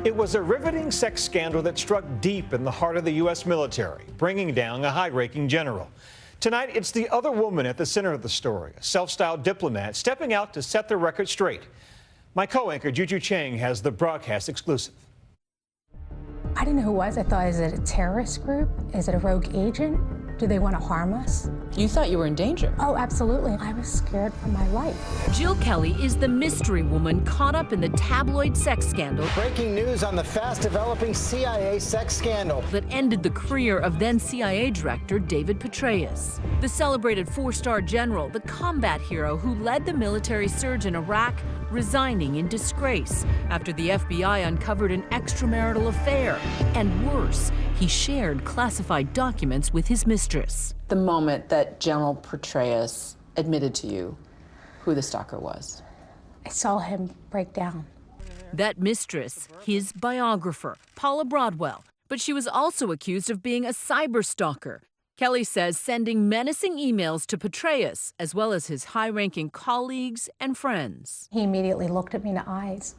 It was a riveting sex scandal that struck deep in the heart of the U.S. military, bringing down a high-ranking general. Tonight, it's the other woman at the center of the story, a self-styled diplomat stepping out to set the record straight. My co-anchor, Juju Chang, has the broadcast exclusive. I didn't know who it was. I thought, is it a terrorist group? Is it a rogue agent? Do they want to harm us? You thought you were in danger. Oh, absolutely. I was scared for my life. Jill Kelley is the mystery woman caught up in the tabloid sex scandal. Breaking news on the fast-developing CIA sex scandal that ended the career of then CIA Director David Petraeus. The celebrated four-star general, the combat hero who led the military surge in Iraq, resigning in disgrace after the FBI uncovered an extramarital affair. And worse, he shared classified documents with his mistress. The moment that General Petraeus admitted to you who the stalker was. I saw him break down. That mistress, his biographer, Paula Broadwell. But she was also accused of being a cyber stalker. Kelley says sending menacing emails to Petraeus, as well as his high-ranking colleagues and friends. He immediately looked at me in the eyes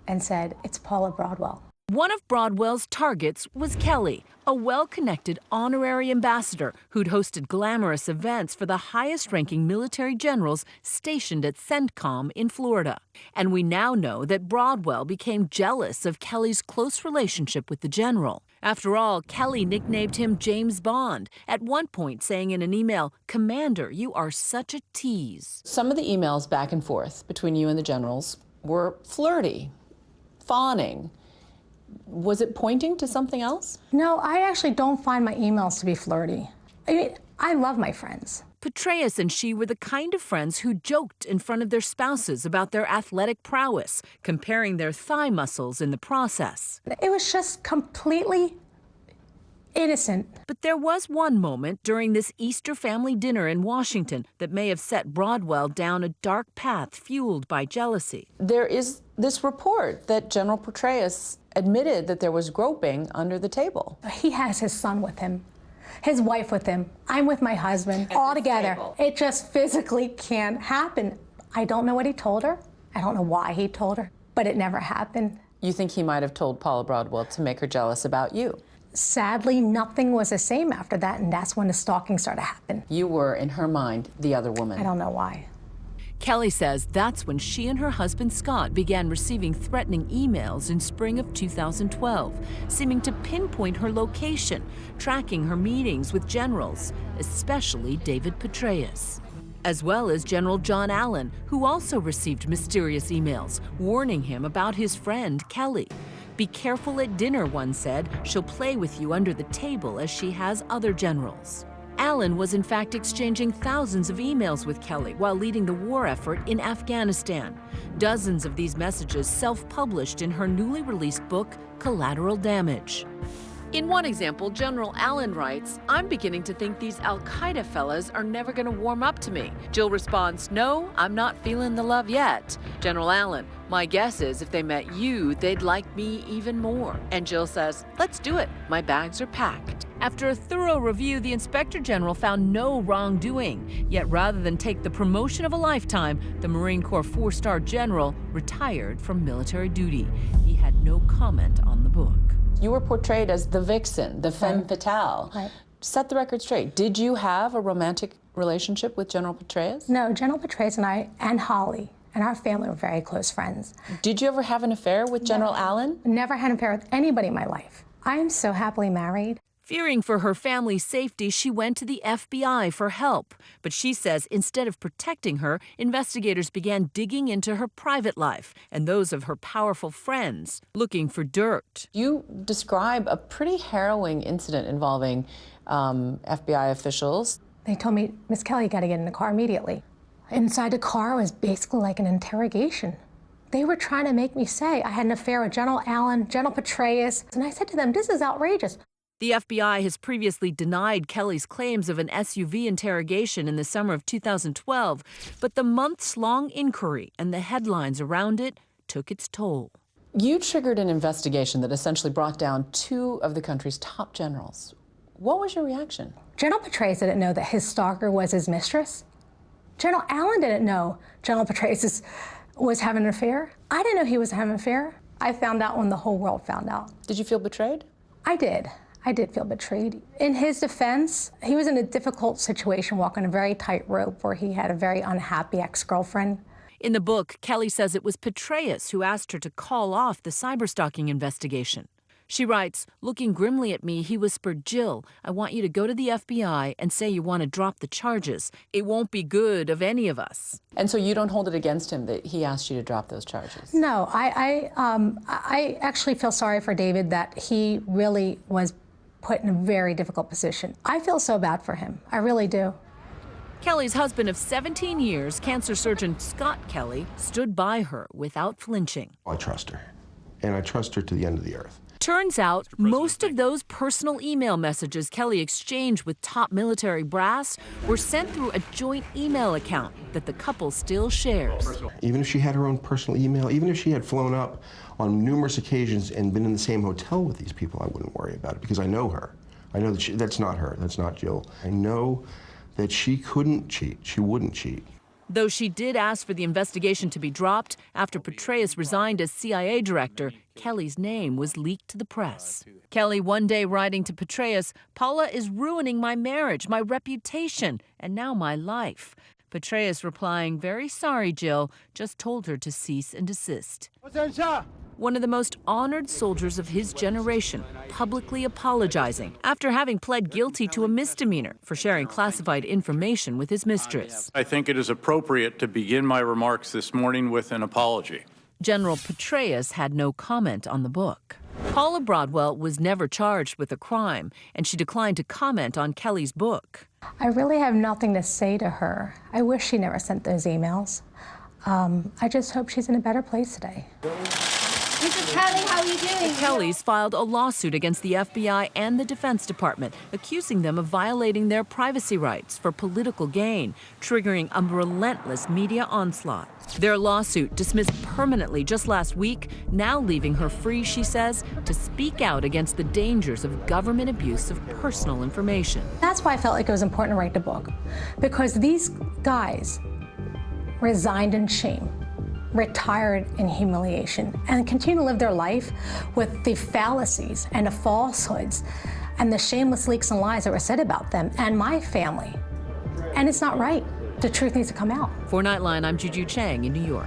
and said, "It's Paula Broadwell." One of Broadwell's targets was Kelley, a well-connected honorary ambassador who'd hosted glamorous events for the highest-ranking military generals stationed at CENTCOM in Florida. And we now know that Broadwell became jealous of Kelley's close relationship with the general. After all, Kelley nicknamed him James Bond, at one point saying in an email, "Commander, you are such a tease." Some of the emails back and forth between you and the generals were flirty, fawning. Was it pointing to something else? No, I actually don't find my emails to be flirty. I mean, I love my friends. Petraeus and she were the kind of friends who joked in front of their spouses about their athletic prowess, comparing their thigh muscles in the process. It was just completely innocent. But there was one moment during this Easter family dinner in Washington that may have set Broadwell down a dark path fueled by jealousy. There is this report that General Petraeus admitted that there was groping under the table. He has his son with him, his wife with him. I'm with my husband, all together. It just physically can't happen. I don't know what he told her. I don't know why he told her, but it never happened. You think he might have told Paula Broadwell to make her jealous about you? Sadly, nothing was the same after that, and that's when the stalking started to happen. You were, in her mind, the other woman. I don't know why. Kelley says that's when she and her husband Scott began receiving threatening emails in spring of 2012, seeming to pinpoint her location, tracking her meetings with generals, especially David Petraeus, as well as General John Allen, who also received mysterious emails warning him about his friend Kelley. "Be careful at dinner," one said. "She'll play with you under the table as she has other generals." Allen was in fact exchanging thousands of emails with Kelley while leading the war effort in Afghanistan. Dozens of these messages self-published in her newly released book, Collateral Damage. In one example, General Allen writes, "I'm beginning to think these Al-Qaeda fellas are never going to warm up to me." Jill responds, "No, I'm not feeling the love yet." General Allen, "My guess is if they met you, they'd like me even more." And Jill says, "Let's do it. My bags are packed." After a thorough review, the Inspector General found no wrongdoing. Yet rather than take the promotion of a lifetime, the Marine Corps four-star general retired from military duty. He had no comment on the book. You were portrayed as the vixen, the femme fatale. Right. Set the record straight. Did you have a romantic relationship with General Petraeus? No, General Petraeus and I, and Holly, and our family were very close friends. Did you ever have an affair with General Allen? Never had an affair with anybody in my life. I am so happily married. Fearing for her family's safety, she went to the FBI for help. But she says instead of protecting her, investigators began digging into her private life and those of her powerful friends, looking for dirt. You describe a pretty harrowing incident involving FBI officials. They told me, "Miss Kelley, you got to get in the car immediately." Inside the car was basically like an interrogation. They were trying to make me say I had an affair with General Allen, General Petraeus, and I said to them, "This is outrageous." The FBI has previously denied Kelley's claims of an SUV interrogation in the summer of 2012, but the months-long inquiry and the headlines around it took its toll. You triggered an investigation that essentially brought down two of the country's top generals. What was your reaction? General Petraeus didn't know that his stalker was his mistress. General Allen didn't know General Petraeus was having an affair. I didn't know he was having an affair. I found out when the whole world found out. Did you feel betrayed? I did. I did feel betrayed. In his defense, he was in a difficult situation, walking a very tight rope where he had a very unhappy ex-girlfriend. In the book, Kelley says it was Petraeus who asked her to call off the cyberstalking investigation. She writes, looking grimly at me, he whispered, "Jill, I want you to go to the FBI and say you want to drop the charges. It won't be good of any of us." And so you don't hold it against him that he asked you to drop those charges? No, I actually feel sorry for David that he really was put in a very difficult position. I feel so bad for him. I really do. Kelley's husband of 17 years, cancer surgeon Scott Kelley, stood by her without flinching. I trust her, and I trust her to the end of the earth. Turns out, most of those personal email messages Kelley exchanged with top military brass were sent through a joint email account that the couple still shares. Even if she had her own personal email, even if she had flown up on numerous occasions and been in the same hotel with these people, I wouldn't worry about it because I know her. I know that that's not her, that's not Jill. I know that she couldn't cheat, she wouldn't cheat. Though she did ask for the investigation to be dropped after Petraeus resigned as CIA director, Kelley's name was leaked to the press. Kelley one day writing to Petraeus, "Paula is ruining my marriage, my reputation, and now my life." Petraeus replying, "Very sorry, Jill, just told her to cease and desist." One of the most honored soldiers of his generation, publicly apologizing after having pled guilty to a misdemeanor for sharing classified information with his mistress. I think it is appropriate to begin my remarks this morning with an apology. General Petraeus had no comment on the book. Paula Broadwell was never charged with a crime, and she declined to comment on Kelley's book. I really have nothing to say to her. I wish she never sent those emails. I just hope she's in a better place today. Mrs. Kelley, how are you doing? The Kelleys filed a lawsuit against the FBI and the Defense Department, accusing them of violating their privacy rights for political gain, triggering a relentless media onslaught. Their lawsuit, dismissed permanently just last week, now leaving her free, she says, to speak out against the dangers of government abuse of personal information. That's why I felt like it was important to write the book, because these guys resigned in shame, retired in humiliation, and continue to live their life with the fallacies and the falsehoods and the shameless leaks and lies that were said about them and my family. And it's not right. The truth needs to come out. For Nightline, I'm Juju Chang in New York.